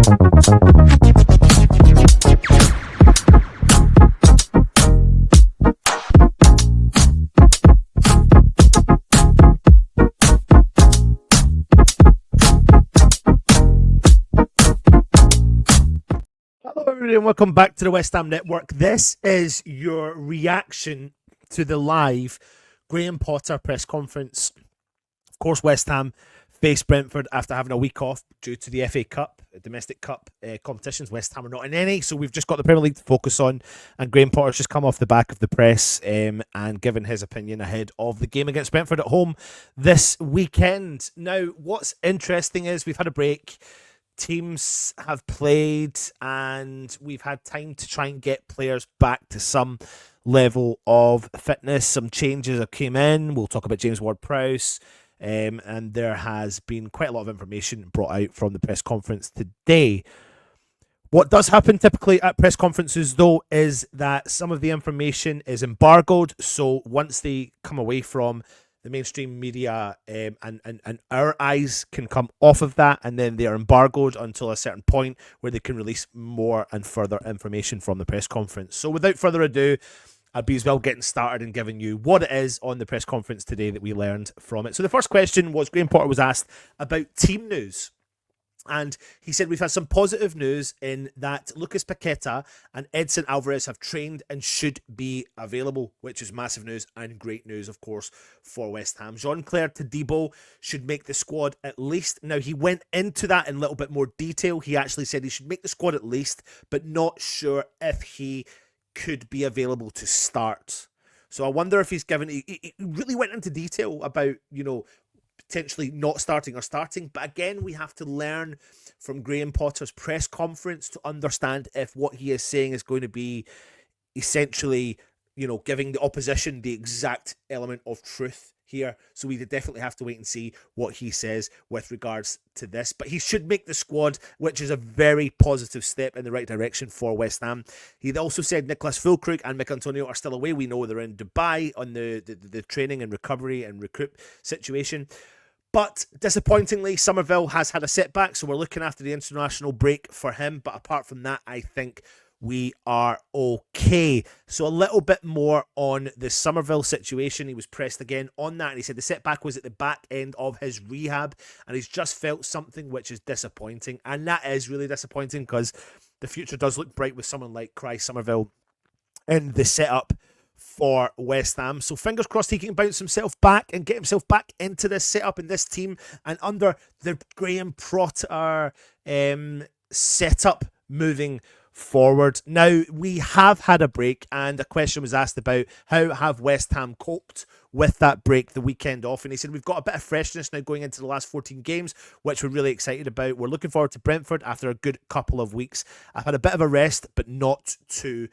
Hello, everybody, and welcome back to the West Ham Network. This is your reaction to the live Graham Potter press conference. Of course, West Ham faced Brentford after having a week off due to the FA Cup, domestic cup competitions. West Ham are not in any, so we've just got the Premier League to focus on. And Graham Potter's just come off the back of the press and given his opinion ahead of the game against Brentford at home this weekend. Now, what's interesting is we've had a break. Teams have played and we've had time to try and get players back to some level of fitness. Some changes have came in. We'll talk about James Ward-Prowse. And there has been quite a lot of information brought out from the press conference today. What does happen typically at press conferences, though, is that some of the information is embargoed. So once they come away from the mainstream media and our eyes can come off of that, and then they are embargoed until a certain point where they can release more and further information from the press conference. So without further ado, I'd be as well getting started and giving you what it is on the press conference today that we learned from it. So the first question was, Graham Potter was asked about team news. And he said, we've had some positive news in that Lucas Paqueta and Edson Alvarez have trained and should be available, which is massive news and great news, of course, for West Ham. Jean-Claire Todibo should make the squad at least. Now, he went into that in a little bit more detail. He actually said he should make the squad at least, but not sure if he could be available to start. So I wonder if he's given... He really went into detail about, potentially not starting or starting. But again, we have to learn from Graham Potter's press conference to understand if what he is saying is going to be essentially, giving the opposition the exact element of truth here. So we definitely have to wait and see what he says with regards to this. But he should make the squad, which is a very positive step in the right direction for West Ham. He also said Nicholas Füllkrug and Mick Antonio are still away. We know they're in Dubai on the training and recovery and recruit situation. But disappointingly, Somerville has had a setback, so we're looking after the international break for him. But apart from that, I think we are okay. So a little bit more on the Somerville situation. He was pressed again on that, and he said the setback was at the back end of his rehab, and he's just felt something which is disappointing. And that is really disappointing because the future does look bright with someone like Cry Somerville in the setup for West Ham. So fingers crossed he can bounce himself back and get himself back into this setup in this team and under the Graham Potter setup moving forward. Now, we have had a break, and a question was asked about how have West Ham coped with that break, the weekend off, and he said we've got a bit of freshness now going into the last 14 games, which we're really excited about. We're looking forward to Brentford after a good couple of weeks. I've had a bit of a rest, but not too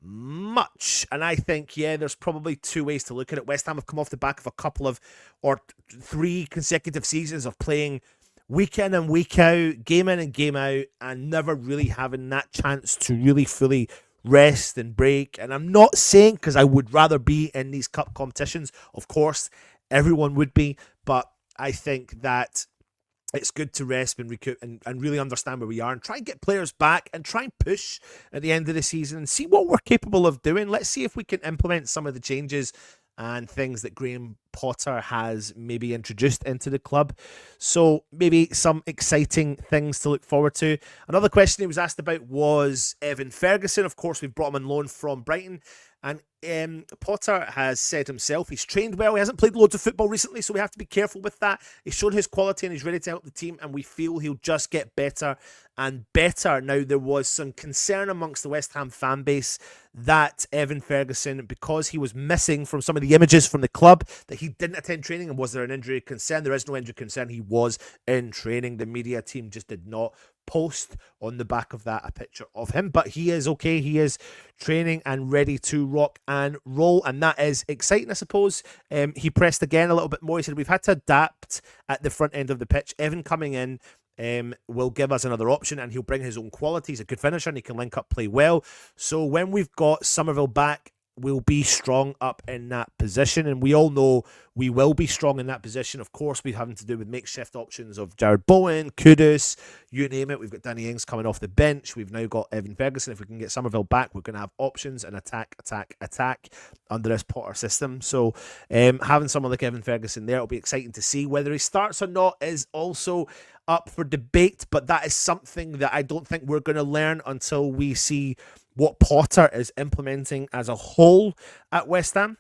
much. And I think, there's probably two ways to look at it. West Ham have come off the back of a couple of or 3 consecutive seasons of playing week in and week out, game in and game out, and never really having that chance to really fully rest and break. And I'm not saying because I would rather be in these cup competitions. Of course, everyone would be, but I think that it's good to rest and recoup and really understand where we are and try and get players back and try and push at the end of the season and see what we're capable of doing. Let's see if we can implement some of the changes and things that Graham Potter has maybe introduced into the club. So maybe some exciting things to look forward to. Another question he was asked about was Evan Ferguson. Of course, we've brought him on loan from Brighton. And Potter has said himself he's trained well. He hasn't played loads of football recently, so we have to be careful with that. He's shown his quality and he's ready to help the team, and we feel he'll just get better and better. Now, there was some concern amongst the West Ham fan base that Evan Ferguson, because he was missing from some of the images from the club, that he didn't attend training. And was there an injury concern? There is no injury concern. He was in training. The media team just did not post on the back of that a picture of him, but he is okay. He is training and ready to rock and roll, and that is exciting, I suppose. He pressed again a little bit more. He said we've had to adapt at the front end of the pitch. Evan coming in will give us another option, and he'll bring his own qualities. A good finisher, and he can link up play well. So when we've got Somerville back, we'll be strong up in that position, and we all know we will be strong in that position. Of course, we're having to do with makeshift options of Jared Bowen, Kudus, you name it. We've got Danny Ings coming off the bench. We've now got Evan Ferguson. If we can get Somerville back, we're going to have options and attack under this Potter system. So having someone like Evan Ferguson there, it'll be exciting to see. Whether he starts or not is also up for debate, but that is something that I don't think we're going to learn until we see what Potter is implementing as a whole at West Ham.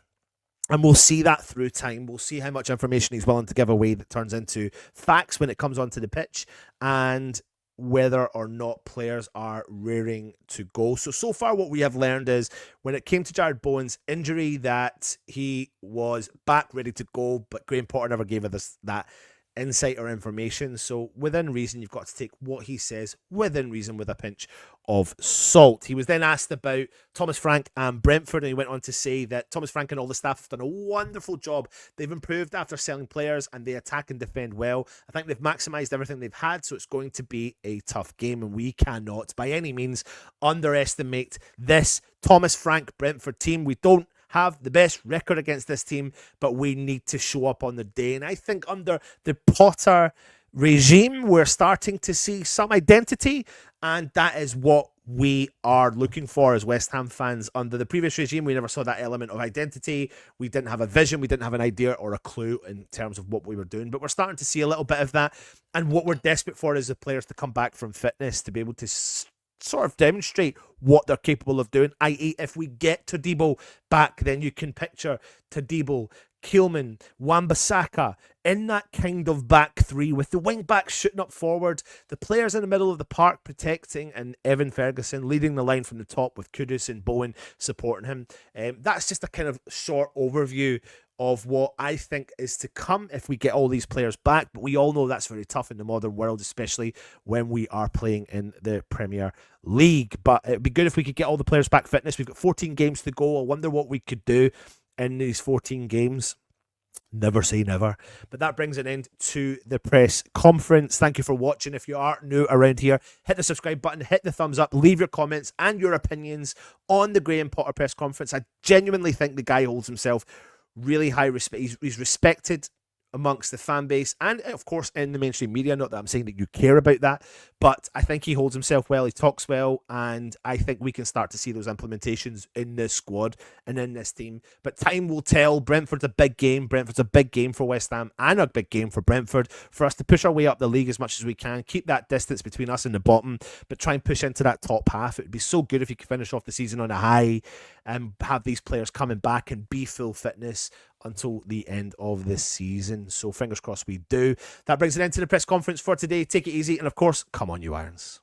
And we'll see that through time. We'll see how much information he's willing to give away that turns into facts when it comes onto the pitch, and whether or not players are rearing to go. So far what we have learned is when it came to Jared Bowen's injury that he was back ready to go, but Graham Potter never gave us that insight or information. So within reason, you've got to take what he says within reason with a pinch of salt. He was then asked about Thomas Frank and Brentford, and he went on to say that Thomas Frank and all the staff have done a wonderful job. They've improved after selling players, and they attack and defend well. I think they've maximised everything they've had, so it's going to be a tough game, and we cannot by any means underestimate this Thomas Frank Brentford team. We don't have the best record against this team, but we need to show up on the day. And I think under the Potter regime, we're starting to see some identity, and that is what we are looking for as West Ham fans. Under the previous regime, we never saw that element of identity. We didn't have a vision. We didn't have an idea or a clue in terms of what we were doing, but we're starting to see a little bit of that. And what we're desperate for is the players to come back from fitness, to be able to sort of demonstrate what they're capable of doing, i.e. if we get Todibo back, then you can picture Todibo, Keelman, Wan-Bissaka in that kind of back three with the wing backs shooting up forward, the players in the middle of the park protecting, and Evan Ferguson leading the line from the top with Kudus and Bowen supporting him. That's just a kind of short overview of what I think is to come if we get all these players back. But we all know that's very tough in the modern world, especially when we are playing in the Premier League. But it'd be good if we could get all the players back fitness. We've got 14 games to go. I wonder what we could do in these 14 games. Never say never. But that brings an end to the press conference. Thank you for watching. If you are new around here, hit the subscribe button, hit the thumbs up, leave your comments and your opinions on the Graham Potter press conference. I genuinely think the guy holds himself really high respect. He's respected amongst the fan base and of course in the mainstream media. Not that I'm saying that you care about that, but I think he holds himself well, he talks well, and I think we can start to see those implementations in this squad and in this team. But time will tell. Brentford's a big game. Brentford's a big game for West Ham and a big game for Brentford, for us to push our way up the league as much as we can, keep that distance between us and the bottom, but try and push into that top half. It would be so good if you could finish off the season on a high and have these players coming back and be full fitness until the end of this season. So fingers crossed we do. That brings an end to the press conference for today. Take it easy, and of course, come on you Irons.